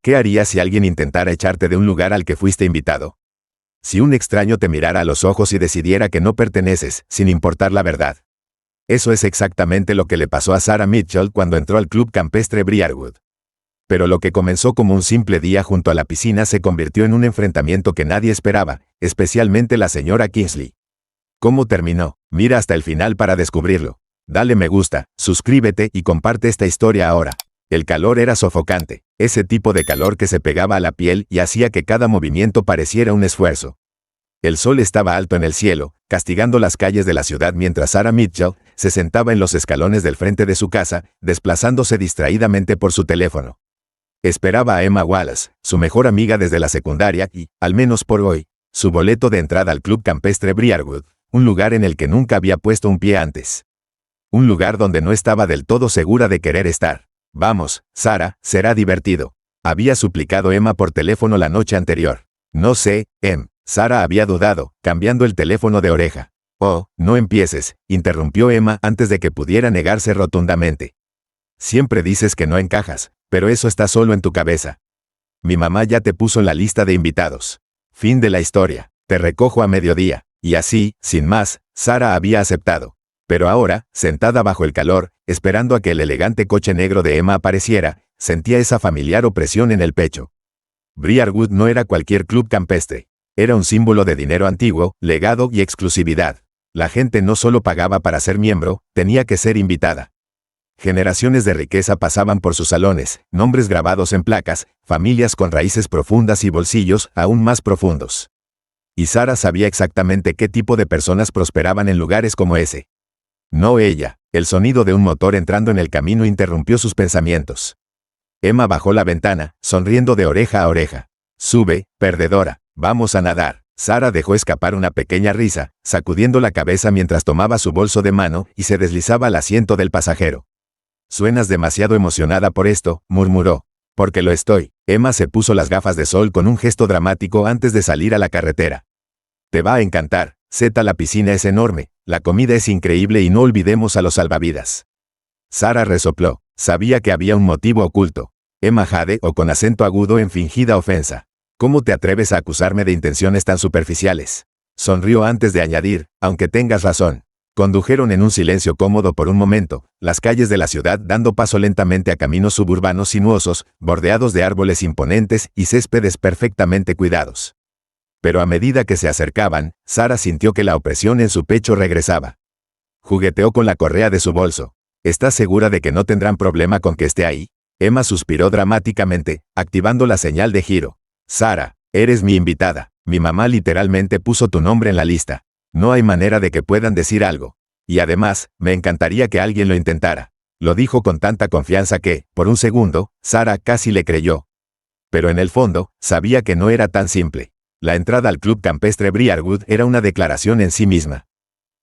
¿Qué harías si alguien intentara echarte de un lugar al que fuiste invitado? Si un extraño te mirara a los ojos y decidiera que no perteneces, sin importar la verdad. Eso es exactamente lo que le pasó a Sarah Mitchell cuando entró al club campestre Briarwood. Pero lo que comenzó como un simple día junto a la piscina se convirtió en un enfrentamiento que nadie esperaba, especialmente la señora Kingsley. ¿Cómo terminó? Mira hasta el final para descubrirlo. Dale me gusta, suscríbete y comparte esta historia ahora. El calor era sofocante, ese tipo de calor que se pegaba a la piel y hacía que cada movimiento pareciera un esfuerzo. El sol estaba alto en el cielo, castigando las calles de la ciudad mientras Sarah Mitchell se sentaba en los escalones del frente de su casa, desplazándose distraídamente por su teléfono. Esperaba a Emma Wallace, su mejor amiga desde la secundaria y, al menos por hoy, su boleto de entrada al club campestre Briarwood, un lugar en el que nunca había puesto un pie antes. Un lugar donde no estaba del todo segura de querer estar. Vamos, Sarah, será divertido. Había suplicado Emma por teléfono la noche anterior. No sé, Sarah había dudado, cambiando el teléfono de oreja. Oh, no empieces, interrumpió Emma antes de que pudiera negarse rotundamente. Siempre dices que no encajas, pero eso está solo en tu cabeza. Mi mamá ya te puso en la lista de invitados. Fin de la historia. Te recojo a mediodía. Y así, sin más, Sarah había aceptado. Pero ahora, sentada bajo el calor, esperando a que el elegante coche negro de Emma apareciera, sentía esa familiar opresión en el pecho. Briarwood no era cualquier club campestre. Era un símbolo de dinero antiguo, legado y exclusividad. La gente no solo pagaba para ser miembro, tenía que ser invitada. Generaciones de riqueza pasaban por sus salones, nombres grabados en placas, familias con raíces profundas y bolsillos aún más profundos. Y Sarah sabía exactamente qué tipo de personas prosperaban en lugares como ese. No ella. El sonido de un motor entrando en el camino interrumpió sus pensamientos. Emma bajó la ventana, sonriendo de oreja a oreja. Sube, perdedora, vamos a nadar. Sarah dejó escapar una pequeña risa, sacudiendo la cabeza mientras tomaba su bolso de mano y se deslizaba al asiento del pasajero. Suenas demasiado emocionada por esto, murmuró. Porque lo estoy. Emma se puso las gafas de sol con un gesto dramático antes de salir a la carretera. Te va a encantar. La piscina es enorme, la comida es increíble y no olvidemos a los salvavidas. Sarah resopló. Sabía que había un motivo oculto. Emma jadeó con acento agudo en fingida ofensa. ¿Cómo te atreves a acusarme de intenciones tan superficiales? Sonrió antes de añadir, aunque tengas razón. Condujeron en un silencio cómodo por un momento, las calles de la ciudad dando paso lentamente a caminos suburbanos sinuosos, bordeados de árboles imponentes y céspedes perfectamente cuidados. Pero a medida que se acercaban, Sarah sintió que la opresión en su pecho regresaba. Jugueteó con la correa de su bolso. ¿Estás segura de que no tendrán problema con que esté ahí? Emma suspiró dramáticamente, activando la señal de giro. Sarah, eres mi invitada. Mi mamá literalmente puso tu nombre en la lista. No hay manera de que puedan decir algo. Y además, me encantaría que alguien lo intentara. Lo dijo con tanta confianza que, por un segundo, Sarah casi le creyó. Pero en el fondo, sabía que no era tan simple. La entrada al club campestre Briarwood era una declaración en sí misma.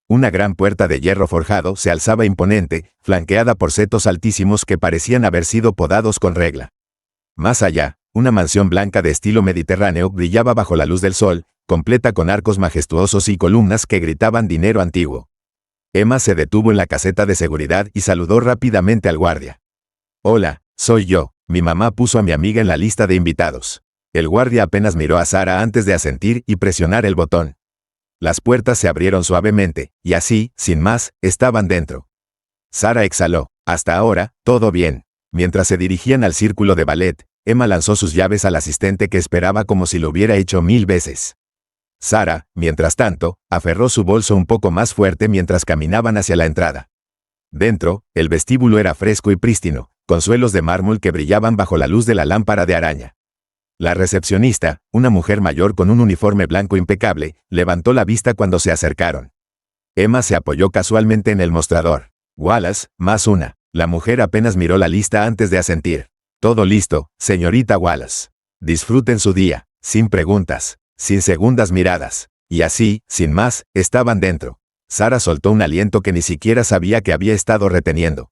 Una gran puerta de hierro forjado se alzaba imponente, flanqueada por setos altísimos que parecían haber sido podados con regla. Más allá, una mansión blanca de estilo mediterráneo brillaba bajo la luz del sol, completa con arcos majestuosos y columnas que gritaban dinero antiguo. Emma se detuvo en la caseta de seguridad y saludó rápidamente al guardia. Hola, soy yo. Mi mamá puso a mi amiga en la lista de invitados. El guardia apenas miró a Sarah antes de asentir y presionar el botón. Las puertas se abrieron suavemente, y así, sin más, estaban dentro. Sarah exhaló. Hasta ahora, todo bien. Mientras se dirigían al círculo de ballet, Emma lanzó sus llaves al asistente que esperaba como si lo hubiera hecho 1000 veces. Sarah, mientras tanto, aferró su bolso un poco más fuerte mientras caminaban hacia la entrada. Dentro, el vestíbulo era fresco y prístino, con suelos de mármol que brillaban bajo la luz de la lámpara de araña. La recepcionista, una mujer mayor con un uniforme blanco impecable, levantó la vista cuando se acercaron. Emma se apoyó casualmente en el mostrador. Wallace, más una. La mujer apenas miró la lista antes de asentir. Todo listo, señorita Wallace. Disfruten su día, sin preguntas, sin segundas miradas. Y así, sin más, estaban dentro. Sarah soltó un aliento que ni siquiera sabía que había estado reteniendo.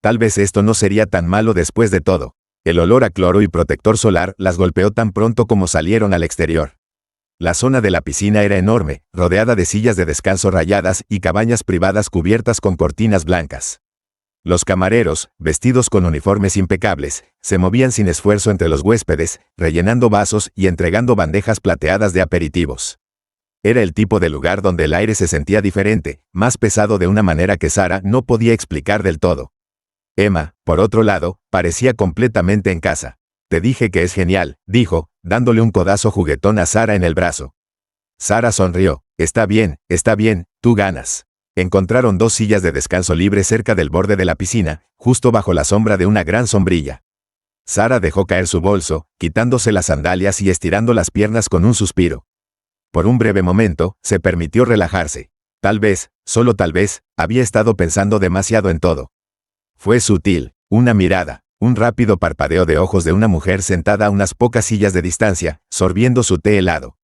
Tal vez esto no sería tan malo después de todo. El olor a cloro y protector solar las golpeó tan pronto como salieron al exterior. La zona de la piscina era enorme, rodeada de sillas de descanso rayadas y cabañas privadas cubiertas con cortinas blancas. Los camareros, vestidos con uniformes impecables, se movían sin esfuerzo entre los huéspedes, rellenando vasos y entregando bandejas plateadas de aperitivos. Era el tipo de lugar donde el aire se sentía diferente, más pesado de una manera que Sara no podía explicar del todo. Emma, por otro lado, parecía completamente en casa. Te dije que es genial, dijo, dándole un codazo juguetón a Sara en el brazo. Sara sonrió. Está bien, tú ganas. Encontraron 2 sillas de descanso libre cerca del borde de la piscina, justo bajo la sombra de una gran sombrilla. Sara dejó caer su bolso, quitándose las sandalias y estirando las piernas con un suspiro. Por un breve momento, se permitió relajarse. Tal vez, solo tal vez, había estado pensando demasiado en todo. Fue sutil, una mirada, un rápido parpadeo de ojos de una mujer sentada a unas pocas sillas de distancia, sorbiendo su té helado.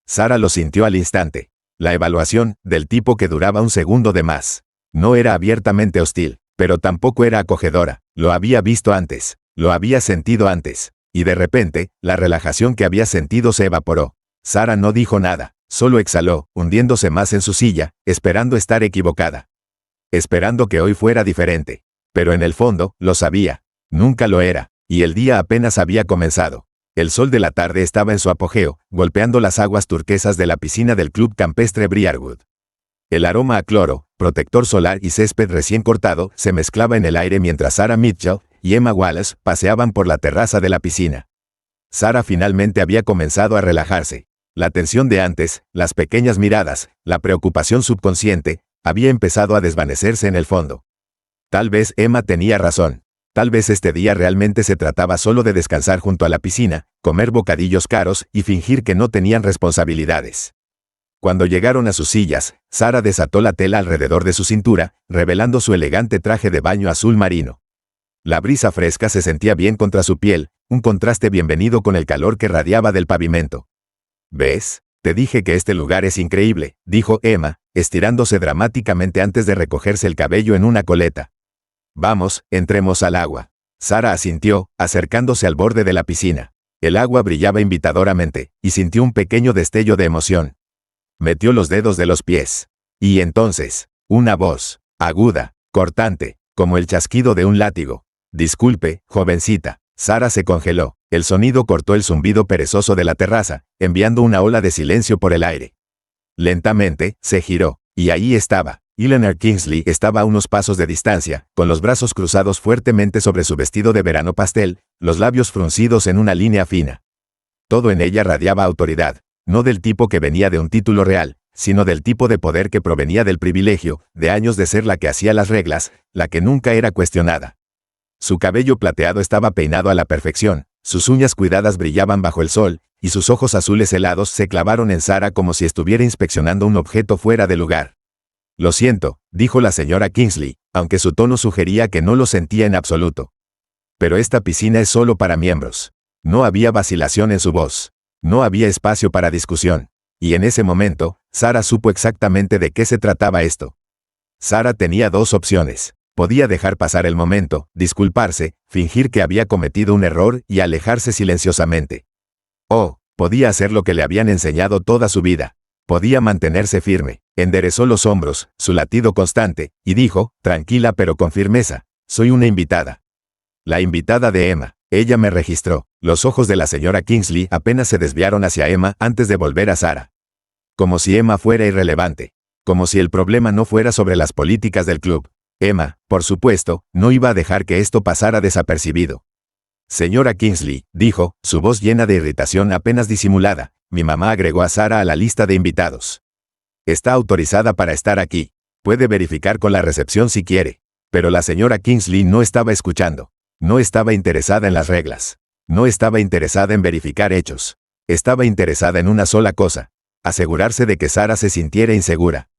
Sara lo sintió al instante. La evaluación, del tipo que duraba un segundo de más. No era abiertamente hostil, pero tampoco era acogedora. Lo había visto antes, lo había sentido antes, y de repente, la relajación que había sentido se evaporó. Sara no dijo nada, solo exhaló, hundiéndose más en su silla, esperando estar equivocada. Esperando que hoy fuera diferente. Pero en el fondo, lo sabía. Nunca lo era, y el día apenas había comenzado. El sol de la tarde estaba en su apogeo, golpeando las aguas turquesas de la piscina del club campestre Briarwood. El aroma a cloro, protector solar y césped recién cortado se mezclaba en el aire mientras Sarah Mitchell y Emma Wallace paseaban por la terraza de la piscina. Sara finalmente había comenzado a relajarse. La tensión de antes, las pequeñas miradas, la preocupación subconsciente, había empezado a desvanecerse en el fondo. Tal vez Emma tenía razón. Tal vez este día realmente se trataba solo de descansar junto a la piscina, comer bocadillos caros y fingir que no tenían responsabilidades. Cuando llegaron a sus sillas, Sara desató la tela alrededor de su cintura, revelando su elegante traje de baño azul marino. La brisa fresca se sentía bien contra su piel, un contraste bienvenido con el calor que radiaba del pavimento. ¿Ves? Te dije que este lugar es increíble, dijo Emma, estirándose dramáticamente antes de recogerse el cabello en una coleta. Vamos, entremos al agua. Sara asintió, acercándose al borde de la piscina. El agua brillaba invitadoramente, y sintió un pequeño destello de emoción. Metió los dedos de los pies. Y entonces, una voz, aguda, cortante, como el chasquido de un látigo. Disculpe, jovencita. Sara se congeló. El sonido cortó el zumbido perezoso de la terraza, enviando una ola de silencio por el aire. Lentamente, se giró, y ahí estaba. Eleanor Kingsley estaba a unos pasos de distancia, con los brazos cruzados fuertemente sobre su vestido de verano pastel, los labios fruncidos en una línea fina. Todo en ella radiaba autoridad, no del tipo que venía de un título real, sino del tipo de poder que provenía del privilegio, de años de ser la que hacía las reglas, la que nunca era cuestionada. Su cabello plateado estaba peinado a la perfección, sus uñas cuidadas brillaban bajo el sol, y sus ojos azules helados se clavaron en Sara como si estuviera inspeccionando un objeto fuera de lugar. Lo siento, dijo la señora Kingsley, aunque su tono sugería que no lo sentía en absoluto. Pero esta piscina es solo para miembros. No había vacilación en su voz. No había espacio para discusión. Y en ese momento, Sara supo exactamente de qué se trataba esto. Sara tenía 2 opciones. Podía dejar pasar el momento, disculparse, fingir que había cometido un error y alejarse silenciosamente. O, podía hacer lo que le habían enseñado toda su vida. Podía mantenerse firme. Enderezó los hombros, su latido constante, y dijo, tranquila pero con firmeza, soy una invitada. La invitada de Emma. Ella me registró. Los ojos de la señora Kingsley apenas se desviaron hacia Emma antes de volver a Sara. Como si Emma fuera irrelevante. Como si el problema no fuera sobre las políticas del club. Emma, por supuesto, no iba a dejar que esto pasara desapercibido. Señora Kingsley, dijo, su voz llena de irritación apenas disimulada, mi mamá agregó a Sara a la lista de invitados. Está autorizada para estar aquí. Puede verificar con la recepción si quiere. Pero la señora Kingsley no estaba escuchando. No estaba interesada en las reglas. No estaba interesada en verificar hechos. Estaba interesada en una sola cosa. Asegurarse de que Sara se sintiera insegura.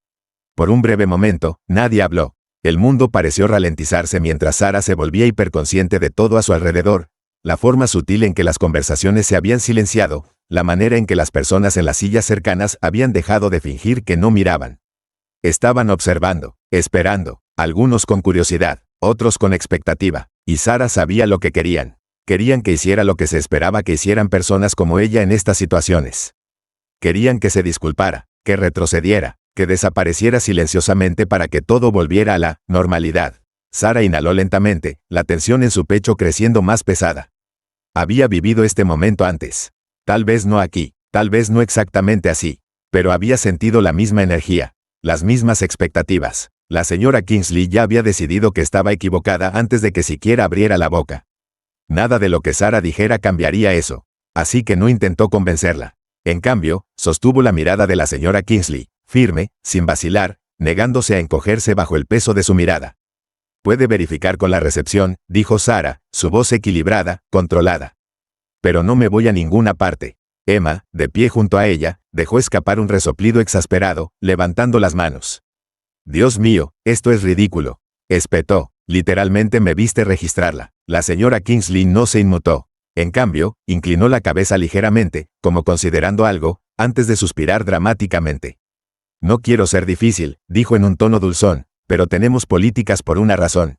Por un breve momento, nadie habló. El mundo pareció ralentizarse mientras Sara se volvía hiperconsciente de todo a su alrededor. La forma sutil en que las conversaciones se habían silenciado, la manera en que las personas en las sillas cercanas habían dejado de fingir que no miraban. Estaban observando, esperando, algunos con curiosidad, otros con expectativa, y Sara sabía lo que querían. Querían que hiciera lo que se esperaba que hicieran personas como ella en estas situaciones. Querían que se disculpara, que retrocediera, que desapareciera silenciosamente para que todo volviera a la normalidad. Sara inhaló lentamente, la tensión en su pecho creciendo más pesada. Había vivido este momento antes. Tal vez no aquí, tal vez no exactamente así. Pero había sentido la misma energía, las mismas expectativas. La señora Kingsley ya había decidido que estaba equivocada antes de que siquiera abriera la boca. Nada de lo que Sara dijera cambiaría eso. Así que no intentó convencerla. En cambio, sostuvo la mirada de la señora Kingsley, firme, sin vacilar, negándose a encogerse bajo el peso de su mirada. «Puede verificar con la recepción», dijo Sara, su voz equilibrada, controlada. «Pero no me voy a ninguna parte». Emma, de pie junto a ella, dejó escapar un resoplido exasperado, levantando las manos. «Dios mío, esto es ridículo», espetó. «Literalmente me viste registrarla». La señora Kingsley no se inmutó. En cambio, inclinó la cabeza ligeramente, como considerando algo, antes de suspirar dramáticamente. «No quiero ser difícil», dijo en un tono dulzón, «pero tenemos políticas por una razón.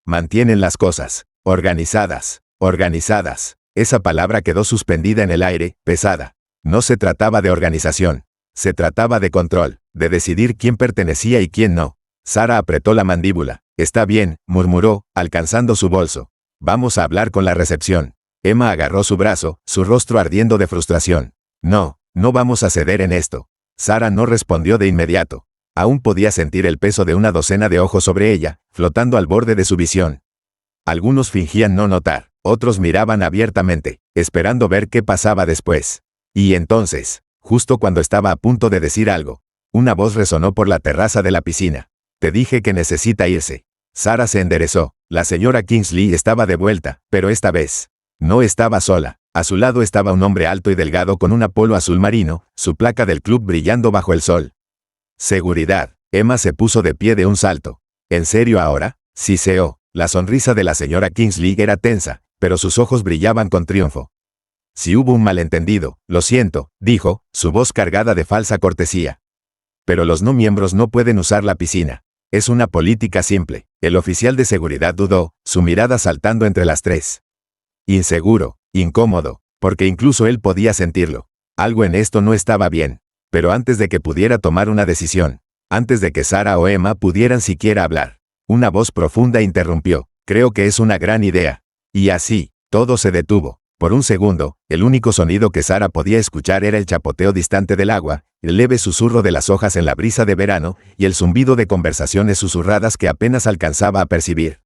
Mantienen las cosas organizadas, organizadas». Esa palabra quedó suspendida en el aire, pesada. No se trataba de organización. Se trataba de control, de decidir quién pertenecía y quién no. Sara apretó la mandíbula. «Está bien», murmuró, alcanzando su bolso. «Vamos a hablar con la recepción». Emma agarró su brazo, su rostro ardiendo de frustración. «No, no vamos a ceder en esto». Sara no respondió de inmediato. Aún podía sentir el peso de una docena de ojos sobre ella, flotando al borde de su visión. Algunos fingían no notar, otros miraban abiertamente, esperando ver qué pasaba después. Y entonces, justo cuando estaba a punto de decir algo, una voz resonó por la terraza de la piscina. «Te dije que necesita irse». Sara se enderezó. La señora Kingsley estaba de vuelta, pero esta vez no estaba sola. A su lado estaba un hombre alto y delgado con un polo azul marino, su placa del club brillando bajo el sol. «Seguridad». Emma se puso de pie de un salto. «¿En serio ahora?», siseó. La sonrisa de la señora Kingsley era tensa, pero sus ojos brillaban con triunfo. «Si hubo un malentendido, lo siento», dijo, su voz cargada de falsa cortesía. «Pero los no miembros no pueden usar la piscina. Es una política simple». El oficial de seguridad dudó, su mirada saltando entre las tres. Inseguro, incómodo, porque incluso él podía sentirlo. Algo en esto no estaba bien. Pero antes de que pudiera tomar una decisión, antes de que Sara o Emma pudieran siquiera hablar, una voz profunda interrumpió. «Creo que es una gran idea». Y así, todo se detuvo. Por un segundo, el único sonido que Sara podía escuchar era el chapoteo distante del agua, el leve susurro de las hojas en la brisa de verano, y el zumbido de conversaciones susurradas que apenas alcanzaba a percibir.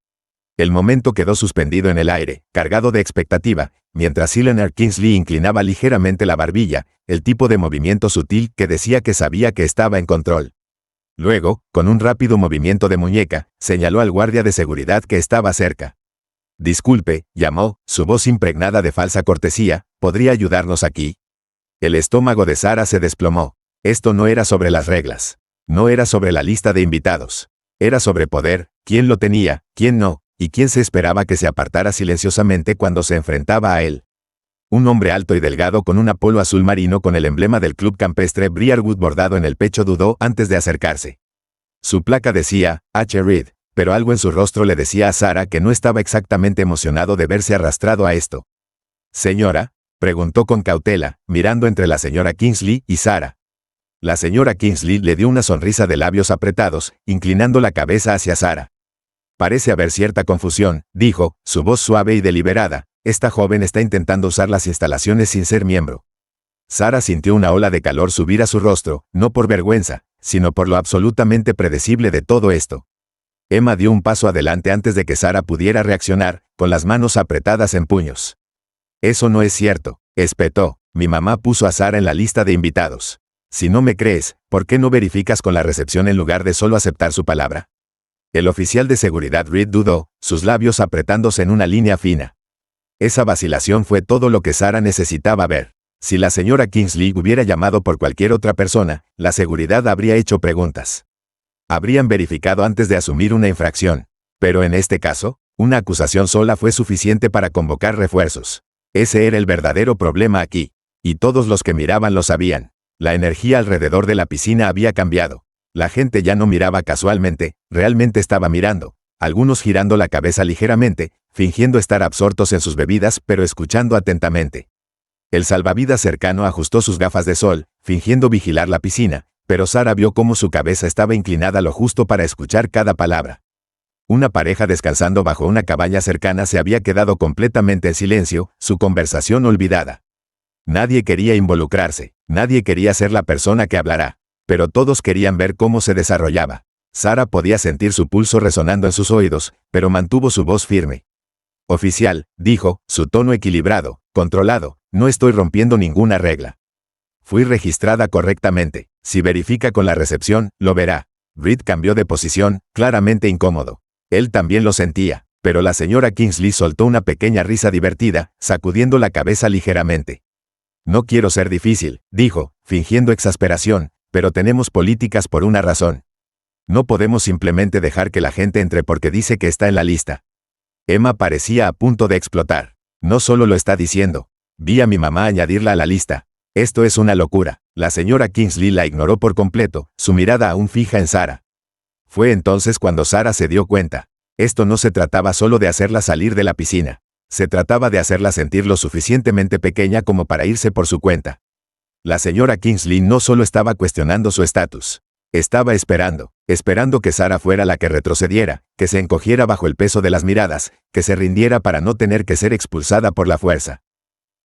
El momento quedó suspendido en el aire, cargado de expectativa, mientras Eleanor Kingsley inclinaba ligeramente la barbilla, el tipo de movimiento sutil que decía que sabía que estaba en control. Luego, con un rápido movimiento de muñeca, señaló al guardia de seguridad que estaba cerca. «Disculpe», llamó, su voz impregnada de falsa cortesía, «¿podría ayudarnos aquí?». El estómago de Sara se desplomó. Esto no era sobre las reglas. No era sobre la lista de invitados. Era sobre poder, quién lo tenía, quién no, y quién se esperaba que se apartara silenciosamente cuando se enfrentaba a él. Un hombre alto y delgado con un polo azul marino con el emblema del club campestre Briarwood bordado en el pecho dudó antes de acercarse. Su placa decía, H. Reed, pero algo en su rostro le decía a Sara que no estaba exactamente emocionado de verse arrastrado a esto. «Señora», preguntó con cautela, mirando entre la señora Kingsley y Sara. La señora Kingsley le dio una sonrisa de labios apretados, inclinando la cabeza hacia Sara. «Parece haber cierta confusión», dijo, su voz suave y deliberada. «Esta joven está intentando usar las instalaciones sin ser miembro». Sara sintió una ola de calor subir a su rostro, no por vergüenza, sino por lo absolutamente predecible de todo esto. Emma dio un paso adelante antes de que Sara pudiera reaccionar, con las manos apretadas en puños. «Eso no es cierto», espetó. «Mi mamá puso a Sara en la lista de invitados. Si no me crees, ¿por qué no verificas con la recepción en lugar de solo aceptar su palabra?». El oficial de seguridad Reed dudó, sus labios apretándose en una línea fina. Esa vacilación fue todo lo que Sara necesitaba ver. Si la señora Kingsley hubiera llamado por cualquier otra persona, la seguridad habría hecho preguntas. Habrían verificado antes de asumir una infracción. Pero en este caso, una acusación sola fue suficiente para convocar refuerzos. Ese era el verdadero problema aquí. Y todos los que miraban lo sabían. La energía alrededor de la piscina había cambiado. La gente ya no miraba casualmente, realmente estaba mirando. Algunos girando la cabeza ligeramente, fingiendo estar absortos en sus bebidas pero escuchando atentamente. El salvavidas cercano ajustó sus gafas de sol, fingiendo vigilar la piscina, pero Sara vio cómo su cabeza estaba inclinada lo justo para escuchar cada palabra. Una pareja descansando bajo una cabaña cercana se había quedado completamente en silencio, su conversación olvidada. Nadie quería involucrarse, nadie quería ser la persona que hablará, pero todos querían ver cómo se desarrollaba. Sara podía sentir su pulso resonando en sus oídos, pero mantuvo su voz firme. Oficial, dijo, su tono equilibrado, controlado, no estoy rompiendo ninguna regla. Fui registrada correctamente. Si verifica con la recepción, lo verá. Reed cambió de posición, claramente incómodo. Él también lo sentía, pero la señora Kingsley soltó una pequeña risa divertida, sacudiendo la cabeza ligeramente. No quiero ser difícil, dijo, fingiendo exasperación, pero tenemos políticas por una razón. No podemos simplemente dejar que la gente entre porque dice que está en la lista. Emma parecía a punto de explotar. No solo lo está diciendo. Vi a mi mamá añadirla a la lista. Esto es una locura. La señora Kingsley la ignoró por completo, su mirada aún fija en Sara. Fue entonces cuando Sara se dio cuenta. Esto no se trataba solo de hacerla salir de la piscina. Se trataba de hacerla sentir lo suficientemente pequeña como para irse por su cuenta. La señora Kingsley no solo estaba cuestionando su estatus. Estaba esperando que Sara fuera la que retrocediera, que se encogiera bajo el peso de las miradas, que se rindiera para no tener que ser expulsada por la fuerza.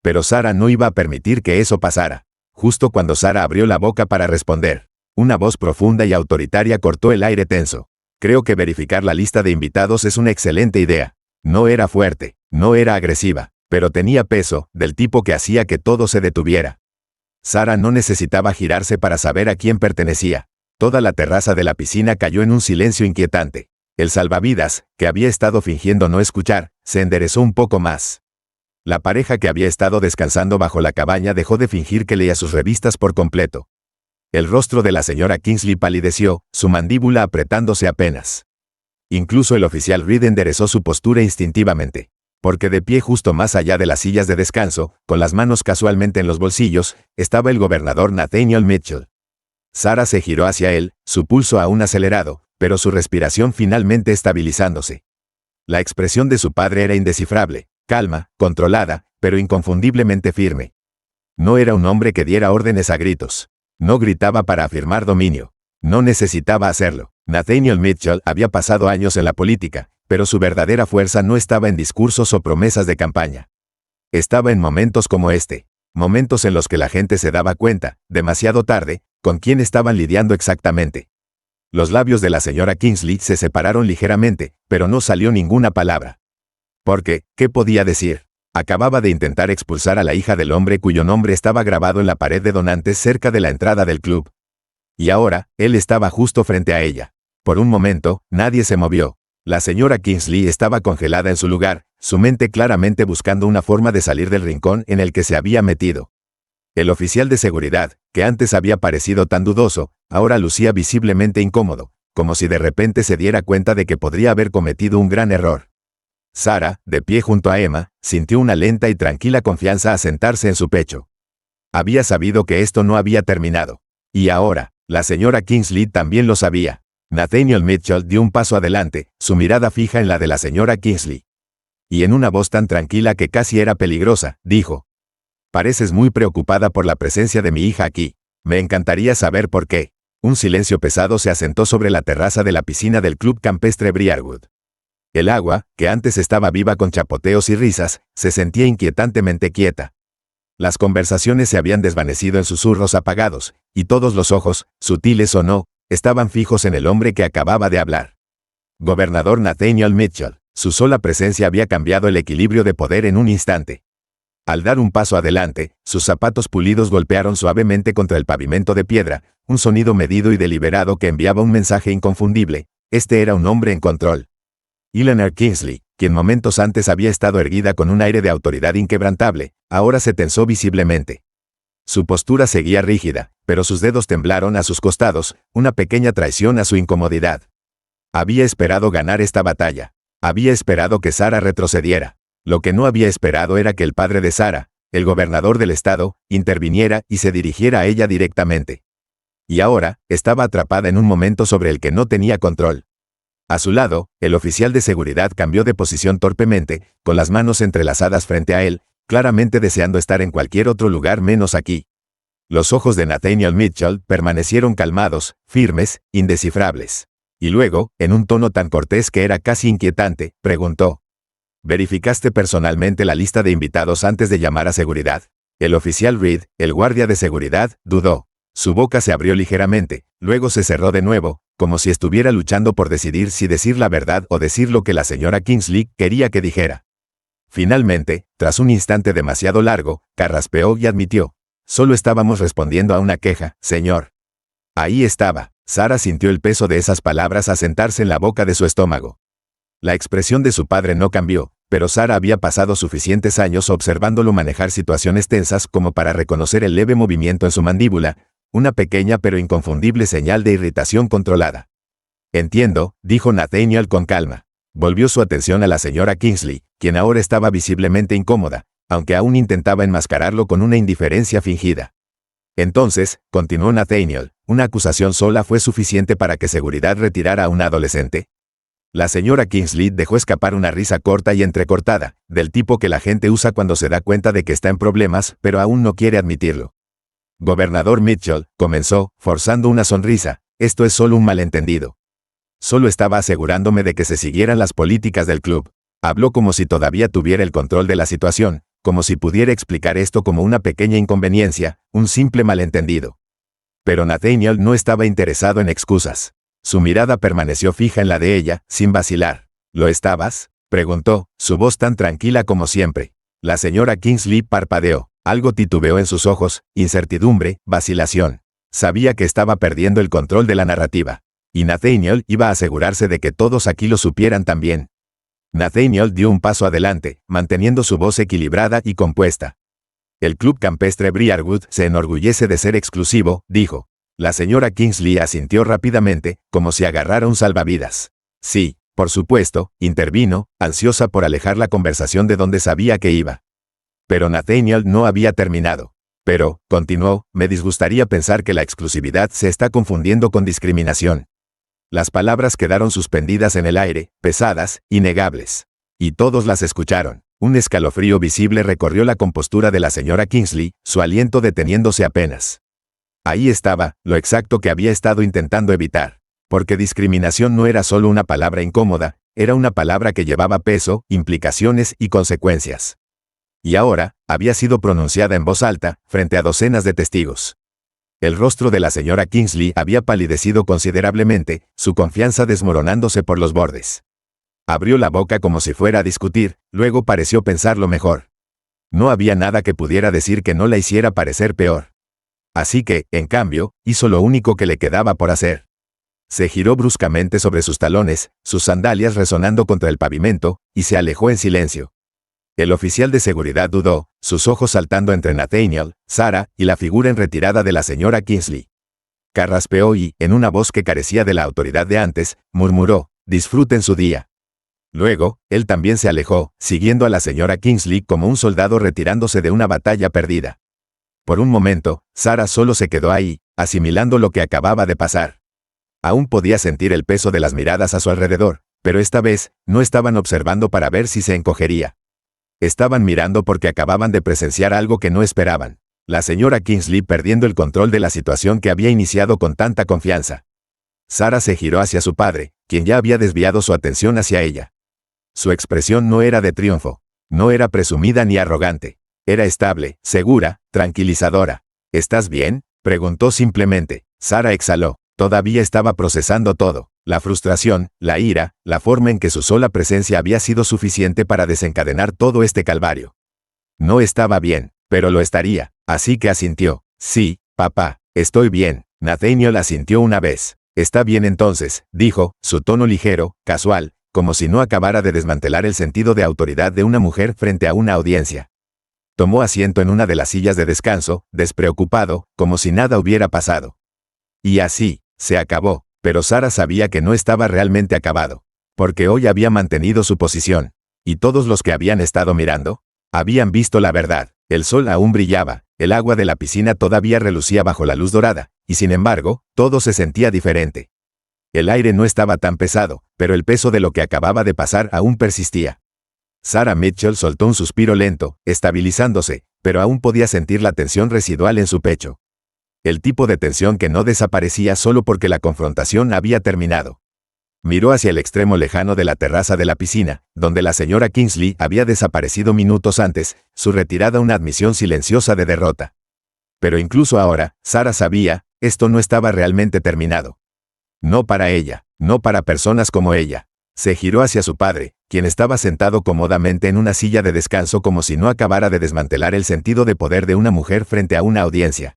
Pero Sara no iba a permitir que eso pasara. Justo cuando Sara abrió la boca para responder, una voz profunda y autoritaria cortó el aire tenso. Creo que verificar la lista de invitados es una excelente idea. No era fuerte, no era agresiva, pero tenía peso, del tipo que hacía que todo se detuviera. Sara no necesitaba girarse para saber a quién pertenecía. Toda la terraza de la piscina cayó en un silencio inquietante. El salvavidas, que había estado fingiendo no escuchar, se enderezó un poco más. La pareja que había estado descansando bajo la cabaña dejó de fingir que leía sus revistas por completo. El rostro de la señora Kingsley palideció, su mandíbula apretándose apenas. Incluso el oficial Reed enderezó su postura instintivamente. Porque de pie justo más allá de las sillas de descanso, con las manos casualmente en los bolsillos, estaba el gobernador Nathaniel Mitchell. Sara se giró hacia él, su pulso aún acelerado, pero su respiración finalmente estabilizándose. La expresión de su padre era indescifrable, calma, controlada, pero inconfundiblemente firme. No era un hombre que diera órdenes a gritos. No gritaba para afirmar dominio. No necesitaba hacerlo. Nathaniel Mitchell había pasado años en la política, pero su verdadera fuerza no estaba en discursos o promesas de campaña. Estaba en momentos como este. Momentos en los que la gente se daba cuenta, demasiado tarde, con quién estaban lidiando exactamente. Los labios de la señora Kingsley se separaron ligeramente, pero no salió ninguna palabra. Porque, ¿qué podía decir? Acababa de intentar expulsar a la hija del hombre cuyo nombre estaba grabado en la pared de donantes cerca de la entrada del club. Y ahora, él estaba justo frente a ella. Por un momento, nadie se movió. La señora Kingsley estaba congelada en su lugar, su mente claramente buscando una forma de salir del rincón en el que se había metido. El oficial de seguridad, que antes había parecido tan dudoso, ahora lucía visiblemente incómodo, como si de repente se diera cuenta de que podría haber cometido un gran error. Sara, de pie junto a Emma, sintió una lenta y tranquila confianza asentarse en su pecho. Había sabido que esto no había terminado. Y ahora, la señora Kingsley también lo sabía. Nathaniel Mitchell dio un paso adelante, su mirada fija en la de la señora Kingsley. Y en una voz tan tranquila que casi era peligrosa, dijo: «Pareces muy preocupada por la presencia de mi hija aquí. Me encantaría saber por qué». Un silencio pesado se asentó sobre la terraza de la piscina del club campestre Briarwood. El agua, que antes estaba viva con chapoteos y risas, se sentía inquietantemente quieta. Las conversaciones se habían desvanecido en susurros apagados, y todos los ojos, sutiles o no, estaban fijos en el hombre que acababa de hablar. Gobernador Nathaniel Mitchell. Su sola presencia había cambiado el equilibrio de poder en un instante. Al dar un paso adelante, sus zapatos pulidos golpearon suavemente contra el pavimento de piedra, un sonido medido y deliberado que enviaba un mensaje inconfundible. Este era un hombre en control. Eleanor Kingsley, quien momentos antes había estado erguida con un aire de autoridad inquebrantable, ahora se tensó visiblemente. Su postura seguía rígida, pero sus dedos temblaron a sus costados, una pequeña traición a su incomodidad. Había esperado ganar esta batalla. Había esperado que Sara retrocediera. Lo que no había esperado era que el padre de Sara, el gobernador del estado, interviniera y se dirigiera a ella directamente. Y ahora, estaba atrapada en un momento sobre el que no tenía control. A su lado, el oficial de seguridad cambió de posición torpemente, con las manos entrelazadas frente a él, claramente deseando estar en cualquier otro lugar menos aquí. Los ojos de Nathaniel Mitchell permanecieron calmados, firmes, indescifrables. Y luego, en un tono tan cortés que era casi inquietante, preguntó: ¿verificaste personalmente la lista de invitados antes de llamar a seguridad? El oficial Reed, el guardia de seguridad, dudó. Su boca se abrió ligeramente, luego se cerró de nuevo, como si estuviera luchando por decidir si decir la verdad o decir lo que la señora Kingsley quería que dijera. Finalmente, tras un instante demasiado largo, carraspeó y admitió: solo estábamos respondiendo a una queja, señor. Ahí estaba. Sarah sintió el peso de esas palabras asentarse en la boca de su estómago. La expresión de su padre no cambió, pero Sarah había pasado suficientes años observándolo manejar situaciones tensas como para reconocer el leve movimiento en su mandíbula, una pequeña pero inconfundible señal de irritación controlada. Entiendo, dijo Nathaniel con calma. Volvió su atención a la señora Kingsley, quien ahora estaba visiblemente incómoda, aunque aún intentaba enmascararlo con una indiferencia fingida. Entonces, continuó Nathaniel, ¿una acusación sola fue suficiente para que seguridad retirara a un adolescente? La señora Kingsley dejó escapar una risa corta y entrecortada, del tipo que la gente usa cuando se da cuenta de que está en problemas, pero aún no quiere admitirlo. Gobernador Mitchell, comenzó, forzando una sonrisa, esto es solo un malentendido. Solo estaba asegurándome de que se siguieran las políticas del club. Habló como si todavía tuviera el control de la situación, como si pudiera explicar esto como una pequeña inconveniencia, un simple malentendido. Pero Nathaniel no estaba interesado en excusas. Su mirada permaneció fija en la de ella, sin vacilar. ¿Lo estabas?, preguntó, su voz tan tranquila como siempre. La señora Kingsley parpadeó. Algo titubeó en sus ojos, incertidumbre, vacilación. Sabía que estaba perdiendo el control de la narrativa. Y Nathaniel iba a asegurarse de que todos aquí lo supieran también. Nathaniel dio un paso adelante, manteniendo su voz equilibrada y compuesta. El club campestre Briarwood se enorgullece de ser exclusivo, dijo. La señora Kingsley asintió rápidamente, como si agarrara un salvavidas. Sí, por supuesto, intervino, ansiosa por alejar la conversación de donde sabía que iba. Pero Nathaniel no había terminado. Pero, continuó, me disgustaría pensar que la exclusividad se está confundiendo con discriminación. Las palabras quedaron suspendidas en el aire, pesadas, innegables. Y todos las escucharon. Un escalofrío visible recorrió la compostura de la señora Kingsley, su aliento deteniéndose apenas. Ahí estaba, lo exacto que había estado intentando evitar. Porque discriminación no era solo una palabra incómoda, era una palabra que llevaba peso, implicaciones y consecuencias. Y ahora, había sido pronunciada en voz alta, frente a docenas de testigos. El rostro de la señora Kingsley había palidecido considerablemente, su confianza desmoronándose por los bordes. Abrió la boca como si fuera a discutir, luego pareció pensarlo mejor. No había nada que pudiera decir que no la hiciera parecer peor. Así que, en cambio, hizo lo único que le quedaba por hacer. Se giró bruscamente sobre sus talones, sus sandalias resonando contra el pavimento, y se alejó en silencio. El oficial de seguridad dudó, sus ojos saltando entre Nathaniel, Sarah y la figura en retirada de la señora Kingsley. Carraspeó y, en una voz que carecía de la autoridad de antes, murmuró, disfruten su día. Luego, él también se alejó, siguiendo a la señora Kingsley como un soldado retirándose de una batalla perdida. Por un momento, Sarah solo se quedó ahí, asimilando lo que acababa de pasar. Aún podía sentir el peso de las miradas a su alrededor, pero esta vez, no estaban observando para ver si se encogería. Estaban mirando porque acababan de presenciar algo que no esperaban. La señora Kingsley perdiendo el control de la situación que había iniciado con tanta confianza. Sarah se giró hacia su padre, quien ya había desviado su atención hacia ella. Su expresión no era de triunfo. No era presumida ni arrogante. Era estable, segura, tranquilizadora. ¿Estás bien?, preguntó simplemente. Sarah exhaló. Todavía estaba procesando todo. La frustración, la ira, la forma en que su sola presencia había sido suficiente para desencadenar todo este calvario. No estaba bien, pero lo estaría, así que asintió. Sí, papá, estoy bien. Nathaniel asintió una vez. Está bien entonces, dijo, su tono ligero, casual, como si no acabara de desmantelar el sentido de autoridad de una mujer frente a una audiencia. Tomó asiento en una de las sillas de descanso, despreocupado, como si nada hubiera pasado. Y así, se acabó, pero Sarah sabía que no estaba realmente acabado, porque hoy había mantenido su posición, y todos los que habían estado mirando, habían visto la verdad. El sol aún brillaba, el agua de la piscina todavía relucía bajo la luz dorada, y sin embargo, todo se sentía diferente. El aire no estaba tan pesado, pero el peso de lo que acababa de pasar aún persistía. Sarah Mitchell soltó un suspiro lento, estabilizándose, pero aún podía sentir la tensión residual en su pecho. El tipo de tensión que no desaparecía solo porque la confrontación había terminado. Miró hacia el extremo lejano de la terraza de la piscina, donde la señora Kingsley había desaparecido minutos antes, su retirada una admisión silenciosa de derrota. Pero incluso ahora, Sarah sabía, esto no estaba realmente terminado. No para ella, no para personas como ella. Se giró hacia su padre, quien estaba sentado cómodamente en una silla de descanso como si no acabara de desmantelar el sentido de poder de una mujer frente a una audiencia.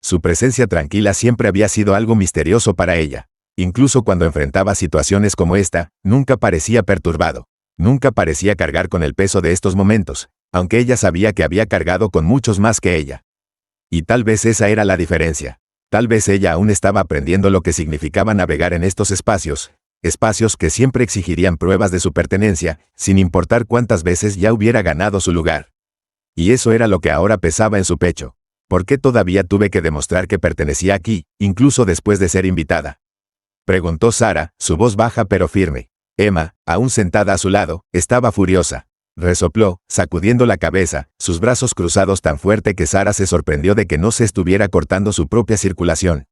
Su presencia tranquila siempre había sido algo misterioso para ella. Incluso cuando enfrentaba situaciones como esta, nunca parecía perturbado. Nunca parecía cargar con el peso de estos momentos, aunque ella sabía que había cargado con muchos más que ella. Y tal vez esa era la diferencia. Tal vez ella aún estaba aprendiendo lo que significaba navegar en estos espacios que siempre exigirían pruebas de su pertenencia, sin importar cuántas veces ya hubiera ganado su lugar. Y eso era lo que ahora pesaba en su pecho. ¿Por qué todavía tuve que demostrar que pertenecía aquí, incluso después de ser invitada? Preguntó Sarah, su voz baja pero firme. Emma, aún sentada a su lado, estaba furiosa. Resopló, sacudiendo la cabeza, sus brazos cruzados tan fuerte que Sarah se sorprendió de que no se estuviera cortando su propia circulación.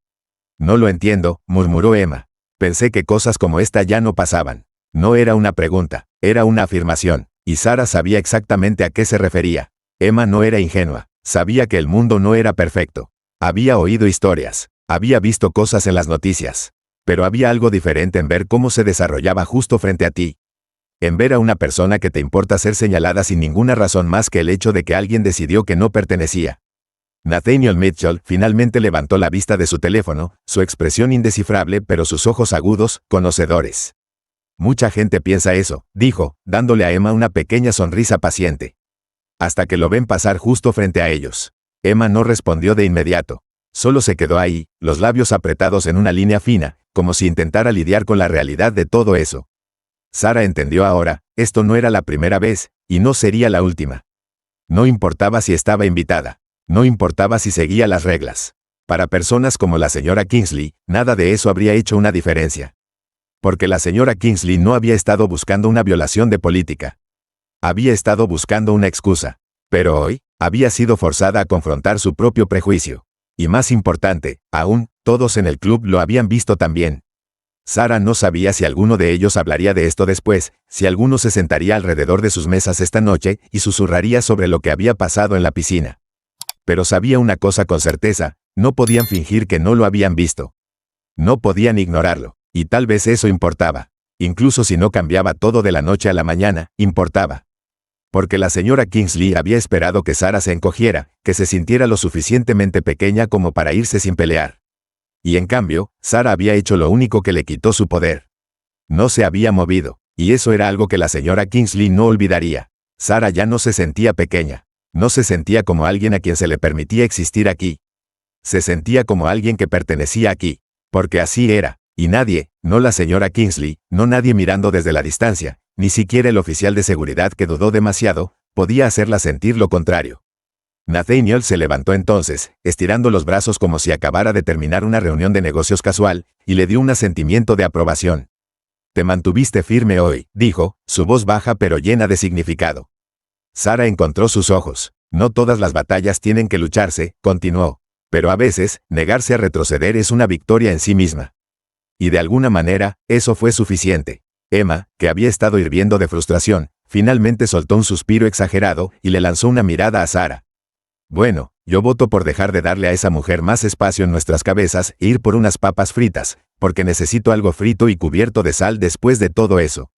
No lo entiendo, murmuró Emma. Pensé que cosas como esta ya no pasaban. No era una pregunta, era una afirmación, y Sarah sabía exactamente a qué se refería. Emma no era ingenua, sabía que el mundo no era perfecto. Había oído historias, había visto cosas en las noticias. Pero había algo diferente en ver cómo se desarrollaba justo frente a ti. En ver a una persona que te importa ser señalada sin ninguna razón más que el hecho de que alguien decidió que no pertenecía. Nathaniel Mitchell finalmente levantó la vista de su teléfono, su expresión indescifrable pero sus ojos agudos, conocedores. Mucha gente piensa eso, dijo, dándole a Emma una pequeña sonrisa paciente. Hasta que lo ven pasar justo frente a ellos. Emma no respondió de inmediato. Solo se quedó ahí, los labios apretados en una línea fina, como si intentara lidiar con la realidad de todo eso. Sarah entendió ahora, esto no era la primera vez, y no sería la última. No importaba si estaba invitada. No importaba si seguía las reglas. Para personas como la señora Kingsley, nada de eso habría hecho una diferencia. Porque la señora Kingsley no había estado buscando una violación de política. Había estado buscando una excusa. Pero hoy, había sido forzada a confrontar su propio prejuicio. Y más importante, aún, todos en el club lo habían visto también. Sarah no sabía si alguno de ellos hablaría de esto después, si alguno se sentaría alrededor de sus mesas esta noche y susurraría sobre lo que había pasado en la piscina. Pero sabía una cosa con certeza, no podían fingir que no lo habían visto. No podían ignorarlo, y tal vez eso importaba. Incluso si no cambiaba todo de la noche a la mañana, importaba. Porque la señora Kingsley había esperado que Sarah se encogiera, que se sintiera lo suficientemente pequeña como para irse sin pelear. Y en cambio, Sarah había hecho lo único que le quitó su poder. No se había movido, y eso era algo que la señora Kingsley no olvidaría. Sarah ya no se sentía pequeña. No se sentía como alguien a quien se le permitía existir aquí. Se sentía como alguien que pertenecía aquí. Porque así era, y nadie, no la señora Kingsley, no nadie mirando desde la distancia, ni siquiera el oficial de seguridad que dudó demasiado, podía hacerla sentir lo contrario. Nathaniel se levantó entonces, estirando los brazos como si acabara de terminar una reunión de negocios casual, y le dio un asentimiento de aprobación. Te mantuviste firme hoy, dijo, su voz baja pero llena de significado. Sarah encontró sus ojos. No todas las batallas tienen que lucharse, continuó. Pero a veces, negarse a retroceder es una victoria en sí misma. Y de alguna manera, eso fue suficiente. Emma, que había estado hirviendo de frustración, finalmente soltó un suspiro exagerado y le lanzó una mirada a Sarah. Bueno, yo voto por dejar de darle a esa mujer más espacio en nuestras cabezas e ir por unas papas fritas, porque necesito algo frito y cubierto de sal después de todo eso.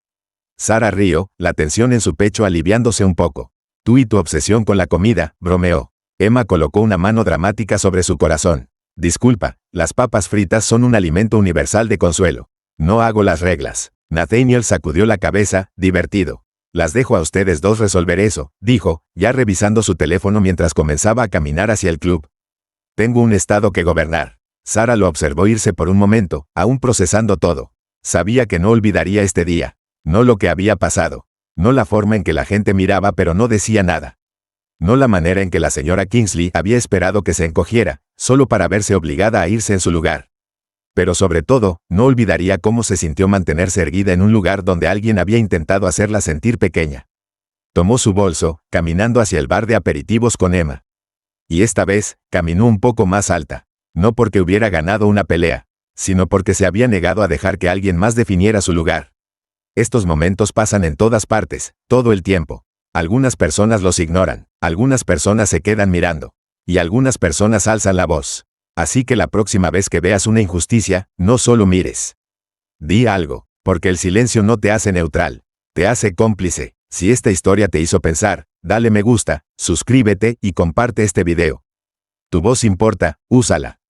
Sarah rió, la tensión en su pecho aliviándose un poco. Tú y tu obsesión con la comida, bromeó. Emma colocó una mano dramática sobre su corazón. Disculpa, las papas fritas son un alimento universal de consuelo. No hago las reglas. Nathaniel sacudió la cabeza, divertido. Las dejo a ustedes dos resolver eso, dijo, ya revisando su teléfono mientras comenzaba a caminar hacia el club. Tengo un estado que gobernar. Sarah lo observó irse por un momento, aún procesando todo. Sabía que no olvidaría este día. No lo que había pasado. No la forma en que la gente miraba pero no decía nada. No la manera en que la señora Kingsley había esperado que se encogiera, solo para verse obligada a irse en su lugar. Pero sobre todo, no olvidaría cómo se sintió mantenerse erguida en un lugar donde alguien había intentado hacerla sentir pequeña. Tomó su bolso, caminando hacia el bar de aperitivos con Emma. Y esta vez, caminó un poco más alta. No porque hubiera ganado una pelea. sino porque se había negado a dejar que alguien más definiera su lugar. Estos momentos pasan en todas partes, todo el tiempo. Algunas personas los ignoran, algunas personas se quedan mirando, y algunas personas alzan la voz. Así que la próxima vez que veas una injusticia, no solo mires. Di algo, porque el silencio no te hace neutral, te hace cómplice. Si esta historia te hizo pensar, dale me gusta, suscríbete y comparte este video. Tu voz importa, úsala.